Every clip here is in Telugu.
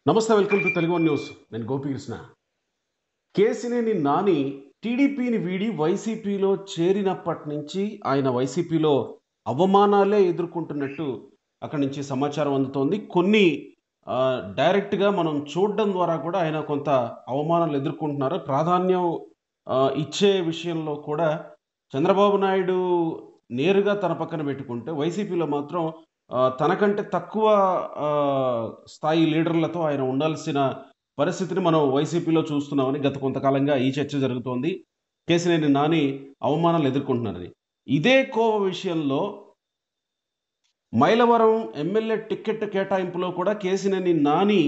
నమస్తే, welcome to Telugu one news. నేను గోపికృష్ణ. కేసినేని నాని టీడీపీని వీడి వైసీపీలో చేరినప్పటి నుంచి ఆయన వైసీపీలో అవమానాలే ఎదుర్కొంటున్నట్టు అక్కడి నుంచి సమాచారం అందుతోంది. కొన్ని డైరెక్ట్గా మనం చూడడం ద్వారా కూడా ఆయన కొంత అవమానాలు ఎదుర్కొంటున్నారు. ప్రాధాన్యం ఇచ్చే విషయంలో కూడా చంద్రబాబు నాయుడు నేరుగా తన పక్కన పెట్టుకుంటే, వైసీపీలో మాత్రం తనకంటే తక్కువ స్థాయి లీడర్లతో ఆయన ఉండాల్సిన పరిస్థితిని మనం వైసీపీలో చూస్తున్నామని గత కొంతకాలంగా ఈ చర్చ జరుగుతోంది. కేసినేని నాని అవమానాలు ఎదుర్కొంటున్నారని. ఇదే కోవ విషయంలో మైలవరం ఎమ్మెల్యే టికెట్ కేటాయింపులో కూడా కేసినేని నాని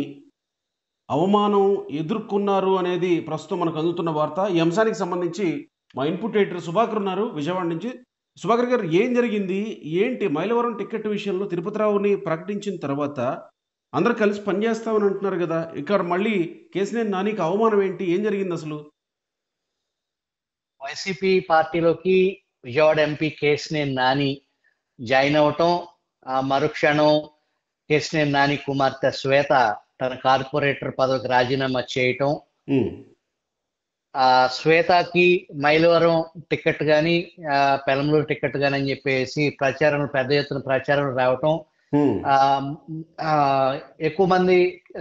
అవమానం ఎదుర్కొన్నారు అనేది ప్రస్తుతం మనకు అందుతున్న వార్త. ఈ అంశానికి సంబంధించి మా ఇన్పుట్ ఎడిటర్ సుభాకర్ ఉన్నారు విజయవాడ నుంచి. సుభాకర్ గారు, ఏం జరిగింది? ఏంటి మైలవరం టికెట్ విషయంలో తిరుపతిరావుని ప్రకటించిన తర్వాత అందరూ కలిసి పనిచేస్తామని అంటున్నారు కదా, ఇక్కడ మళ్ళీ కేసినేని నానికి అవమానం ఏంటి? ఏం జరిగింది అసలు? వైసీపీ పార్టీలోకి విజయవాడ ఎంపీ కేసినేని నాని జాయిన్ అవటం, మరుక్షణం కేసినేని నాని కుమార్తె శ్వేత తన కార్పొరేటర్ పదవికి రాజీనామా చేయటం, శ్వేతకి మైలవరం టికెట్ కానీ పెలంలూరు టికెట్ కానీ అని చెప్పేసి పెద్ద ఎత్తున ప్రచారం రావటం, ఎక్కువ మంది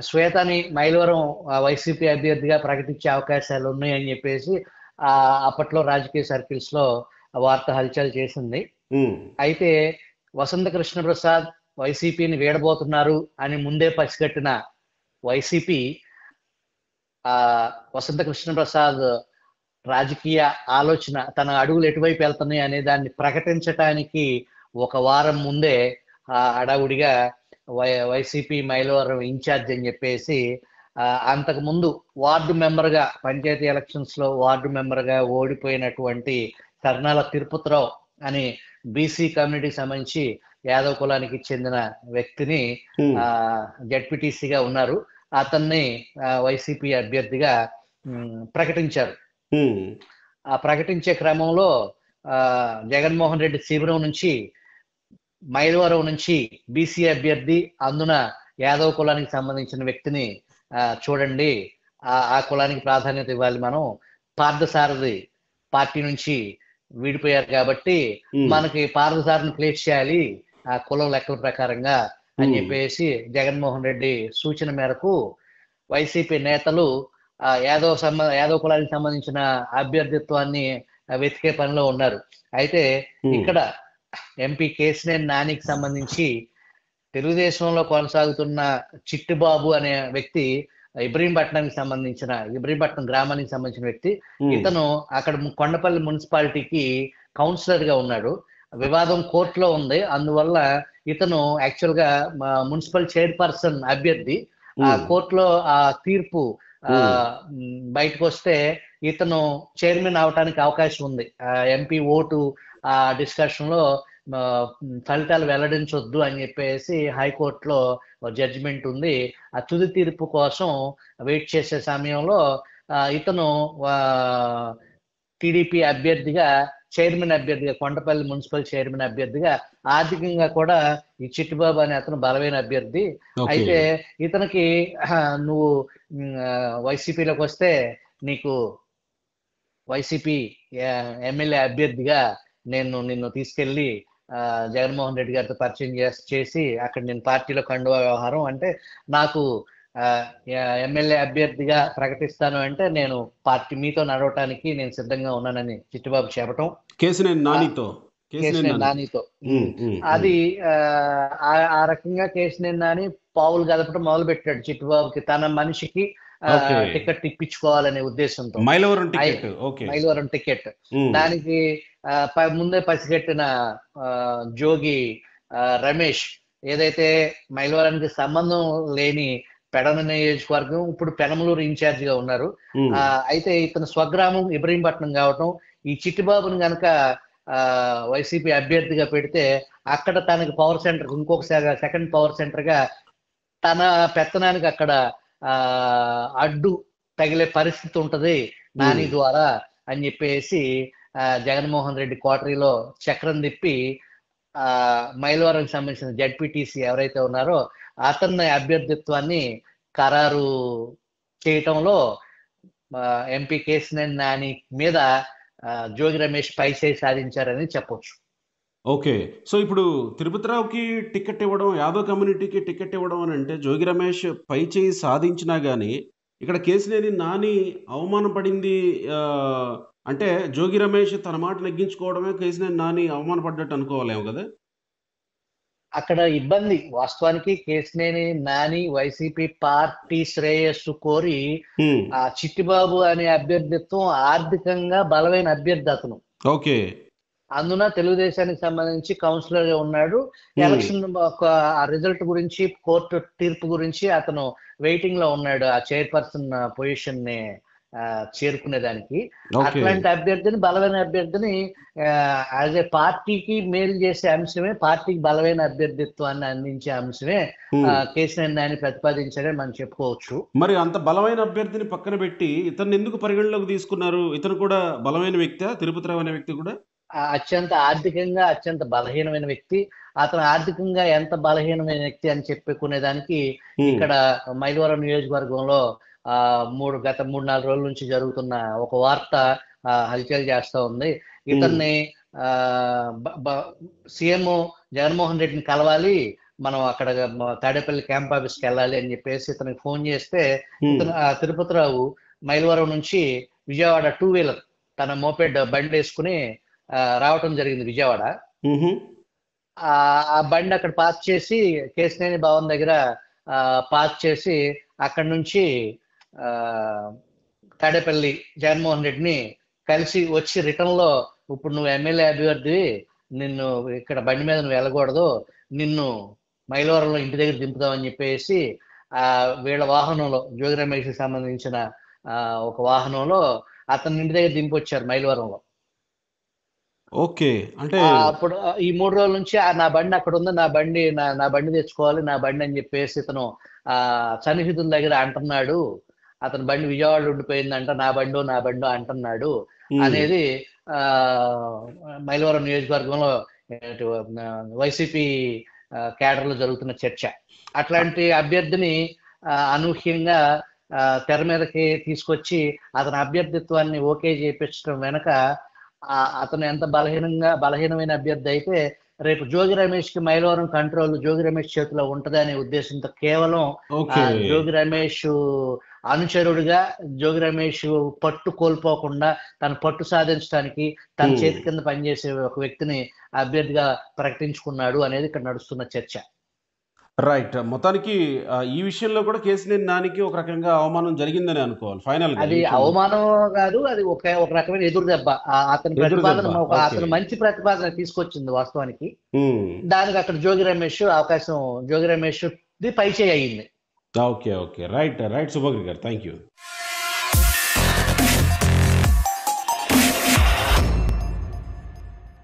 శ్వేతని మైలవరం వైసీపీ అభ్యర్థిగా ప్రకటించే అవకాశాలు ఉన్నాయని చెప్పేసి అప్పట్లో రాజకీయ సర్కిల్స్ లో వార్త హల్చల్ చేసింది. అయితే వసంత కృష్ణ ప్రసాద్ వైసీపీని వీడబోతున్నారు అని ముందే పసిగట్టిన వైసీపీ వసంత కృష్ణ ప్రసాద్ రాజకీయ ఆలోచన, తన అడుగులు ఎటువైపు వెళ్తున్నాయి అనే దాన్ని ప్రకటించటానికి ఒక వారం ముందే హడావుడిగా వైసీపీ మైలవరం ఇన్ఛార్జ్ అని చెప్పేసి అంతకు ముందు వార్డు మెంబర్గా పంచాయతీ ఎలక్షన్స్ లో వార్డు మెంబర్గా ఓడిపోయినటువంటి కర్నాల తిరుపతిరావు అని బీసీ కమ్యూనిటీకి సంబంధించి యాదవ్ కులానికి చెందిన వ్యక్తిని జడ్పీటీసీగా ఉన్నారు. అతన్ని వైసీపీ అభ్యర్థిగా ప్రకటించారు. ఆ ప్రకటించే క్రమంలో జగన్మోహన్ రెడ్డి శిబిరం నుంచి మైలవరం నుంచి బీసీ అభ్యర్థి, అందున యాదవ్ కులానికి సంబంధించిన వ్యక్తిని చూడండి, ఆ కులానికి ప్రాధాన్యత ఇవ్వాలి, మనం పార్థసారథి పార్టీ నుంచి విడిపోయారు కాబట్టి మనకి పార్థసారథిని ప్లేస్ చేయాలి ఆ కులం లెక్కల ప్రకారంగా అని చెప్పేసి జగన్మోహన్ రెడ్డి సూచన మేరకు వైసీపీ నేతలు యాదవ్ కులానికి సంబంధించిన అభ్యర్థిత్వాన్ని వెతికే పనిలో ఉన్నారు. అయితే ఇక్కడ ఎంపీ కేసినేని నానికి సంబంధించి తెలుగుదేశంలో కొనసాగుతున్న చిట్టిబాబు అనే వ్యక్తి ఇబ్రహీంపట్నం గ్రామానికి సంబంధించిన వ్యక్తి. ఇతను అక్కడ కొండపల్లి మున్సిపాలిటీకి కౌన్సిలర్ గా ఉన్నాడు. వివాదం కోర్టులో ఉంది, అందువల్ల ఇతను యాక్చువల్ గా మున్సిపల్ చైర్పర్సన్ అభ్యర్థి. ఆ కోర్టులో ఆ తీర్పు బయటకు వస్తే ఇతను చైర్మన్ అవటానికి అవకాశం ఉంది. ఎంపీ ఓటు డిస్కషన్ లో ఫలితాలు వెల్లడించొద్దు అని చెప్పేసి హైకోర్టులో జడ్జిమెంట్ ఉంది. ఆ తుది తీర్పు కోసం వెయిట్ చేసే సమయంలో ఇతను టీడీపీ అభ్యర్థిగా కొండపల్లి మున్సిపల్ చైర్మన్ అభ్యర్థిగా, ఆర్థికంగా కూడా ఈ చిట్టిబాబు అనే అతను బలమైన అభ్యర్థి. అయితే ఇతనికి నువ్వు వైసీపీలోకి వస్తే నీకు వైసీపీ ఎమ్మెల్యే అభ్యర్థిగా నిన్ను తీసుకెళ్లి జగన్మోహన్ రెడ్డి గారితో పరిచయం చేసి అక్కడ నేను పార్టీలో కండువా వ్యవహారం అంటే నాకు ఎమ్మెల్యే అభ్యర్థిగా ప్రకటిస్తాను అంటే నేను పార్టీ మీతో నడవటానికి నేను సిద్ధంగా ఉన్నానని చిట్టిబాబు చెప్పటం కేసినేని నానితో అది ఆ రకంగా కేసినేని నాని పావులు గదపడం మొదలు పెట్టాడు చిట్టిబాబుకి, తన మనిషికి టికెట్ ఇప్పించుకోవాలనే ఉద్దేశంతో. మైలవరం టికెట్ దానికి ముందే పసిగట్టిన జోగి రమేష్ ఏదైతే మైలవరానికి సంబంధం లేని పెడన నియోజకవర్గం ఇప్పుడు పెనమలూరు ఇన్ఛార్జ్ గా ఉన్నారు. అయితే ఇతను స్వగ్రామం ఇబ్రహీంపట్నం కావటం, ఈ చిట్టిబాబుని గనక వైసీపీ అభ్యర్థిగా పెడితే అక్కడ తనకి పవర్ సెంటర్, ఇంకొక సెకండ్ పవర్ సెంటర్ గా తన పెత్తనానికి అక్కడ అడ్డు తగిలే పరిస్థితి ఉంటది నాని ద్వారా అని చెప్పేసి జగన్మోహన్ రెడ్డి కోటరీలో చక్రం తిప్పి మైలవరంకి సంబంధించిన జడ్పీటీసీ ఎవరైతే ఉన్నారో అతన్ని అభ్యర్థిత్వాన్ని ఖరారు చేయటంలో ఎంపీ కేశినేని నాని మీద జోగి రమేష్ పై చేయి సాధించారని చెప్పొచ్చు. ఓకే. సో ఇప్పుడు తిరుపతిరావుకి టికెట్ ఇవ్వడం, యాదవ్ కమ్యూనిటీకి టికెట్ ఇవ్వడం అని అంటే జోగి రమేష్ పై చేయి సాధించినా గానీ ఇక్కడ కేశినేని నాని అవమానం పడింది. అంటే జోగి రమేష్ తన మాట నెగ్గించుకోవడమే కేశినేని నాని అవమానపడ్డట్టు అనుకోవాలేమో కదా? అక్కడ ఇబ్బంది వాస్తవానికి కేశినేని నాని వైసీపీ పార్టీ శ్రేయస్సు కోరి ఆ చిట్టిబాబు అనే అభ్యర్థిత్వం ఆర్థికంగా బలమైన అభ్యర్థి అతను. ఓకే. అందున తెలుగుదేశానికి సంబంధించి కౌన్సిలర్ గా ఉన్నాడు. ఎలక్షన్ ఆ రిజల్ట్ గురించి, కోర్టు తీర్పు గురించి అతను వెయిటింగ్ లో ఉన్నాడు ఆ చైర్పర్సన్ పొజిషన్ ని చేరుకునేదానికి. అట్లాంటి అభ్యర్థిని, బలమైన అభ్యర్థిని యాజ్ ఏ పార్టీకి మేలు చేసే అంశమే, పార్టీకి బలమైన అభ్యర్థిత్వాన్ని అందించే అంశమే కేశినేని నాని ప్రతిపాదించారని మనం చెప్పుకోవచ్చు. మరి అంత బలమైన అభ్యర్థిని పక్కన పెట్టి ఇతన్ని ఎందుకు పరిగణలోకి తీసుకున్నారు? ఇతను కూడా బలమైన వ్యక్తి, తిరుపతిరావు అనే వ్యక్తి కూడా ఆర్థికంగా అత్యంత బలహీనమైన వ్యక్తి. అతను ఆర్థికంగా ఎంత బలహీనమైన వ్యక్తి అని చెప్పుకునేదానికి ఇక్కడ మైలవరం నియోజకవర్గంలో గత 3-4 రోజుల నుంచి జరుగుతున్న ఒక వార్త హల్చల్ చేస్తా ఉంది. ఇతన్ని సీఎం జగన్మోహన్ రెడ్డిని కలవాలి, మనం అక్కడ తాడేపల్లి క్యాంప్ ఆఫీస్కి వెళ్ళాలి అని చెప్పేసి ఇతనికి ఫోన్ చేస్తే ఇతను తిరుపతిరావు మైలవరం నుంచి విజయవాడ 2 వీలర్ తన మోపెడ్ బండి వేసుకుని రావటం జరిగింది విజయవాడ. ఆ బండి అక్కడ పార్క్ చేసి కేశినేని భవన్ దగ్గర పార్క్ చేసి అక్కడి నుంచి తాడేపల్లి జగన్మోహన్ రెడ్డిని కలిసి వచ్చి రిటర్న్ లో ఇప్పుడు నువ్వు ఎమ్మెల్యే అభ్యర్థి, నిన్ను ఇక్కడ బండి మీద నువ్వు వెళ్ళకూడదు, నిన్ను మైలవరంలో ఇంటి దగ్గర దింపుదామని చెప్పేసి వీళ్ళ వాహనంలో జోగి రమేష్ కి సంబంధించిన ఒక వాహనంలో అతని ఇంటి దగ్గర దింపొచ్చారు మైలవరంలో. ఓకే. అంటే అప్పుడు ఈ 3 రోజుల నుంచి నా బండి అక్కడ ఉంది, నా బండి తెచ్చుకోవాలి, నా బండి అని చెప్పేసి ఇతను సన్నిహితుల దగ్గర అంటున్నాడు. అతని బండి విజయవాడలో ఉండిపోయిందంట, నా బండో అంటున్నాడు అనేది మైలవరం నియోజకవర్గంలో వైసీపీ క్యాడర్ లో జరుగుతున్న చర్చ. అట్లాంటి అభ్యర్థిని అనూహ్యంగా తెర మీదకి తీసుకొచ్చి అతని అభ్యర్థిత్వాన్ని ఓకే చేయించడం వెనక అతను ఎంత బలహీనమైన అభ్యర్థి అయితే రేపు జోగి రమేష్ కి మైలవరం కంట్రోల్ జోగి రమేష్ చేతిలో ఉంటది అనే ఉద్దేశంతో కేవలం జోగి రమేష్ అనుచరుడిగా జోగి రమేష్ పట్టు కోల్పోకుండా తన పట్టు సాధించడానికి తన చేతి కింద పనిచేసే ఒక వ్యక్తిని అభ్యర్థిగా ప్రకటించుకున్నాడు అనేది ఇక్కడ నడుస్తున్న చర్చ. రైట్. మొత్తానికి ఈ విషయంలో కూడా కేశినేని నానికి ఒక రకంగా అవమానం జరిగిందని అనుకోవాలి ఫైనల్ గా. అది అవమానం కాదు, అది ఒక రకమైన ఎదురు దెబ్బ. అతని ప్రతిపాదన అతను మంచి ప్రతిపాదన తీసుకొచ్చింది వాస్తవానికి. దానికి అక్కడ జోగి రమేష్ ది పై చేయి అయింది. ఓకే. రైట్ శుభగిరి గారు, థ్యాంక్ యూ.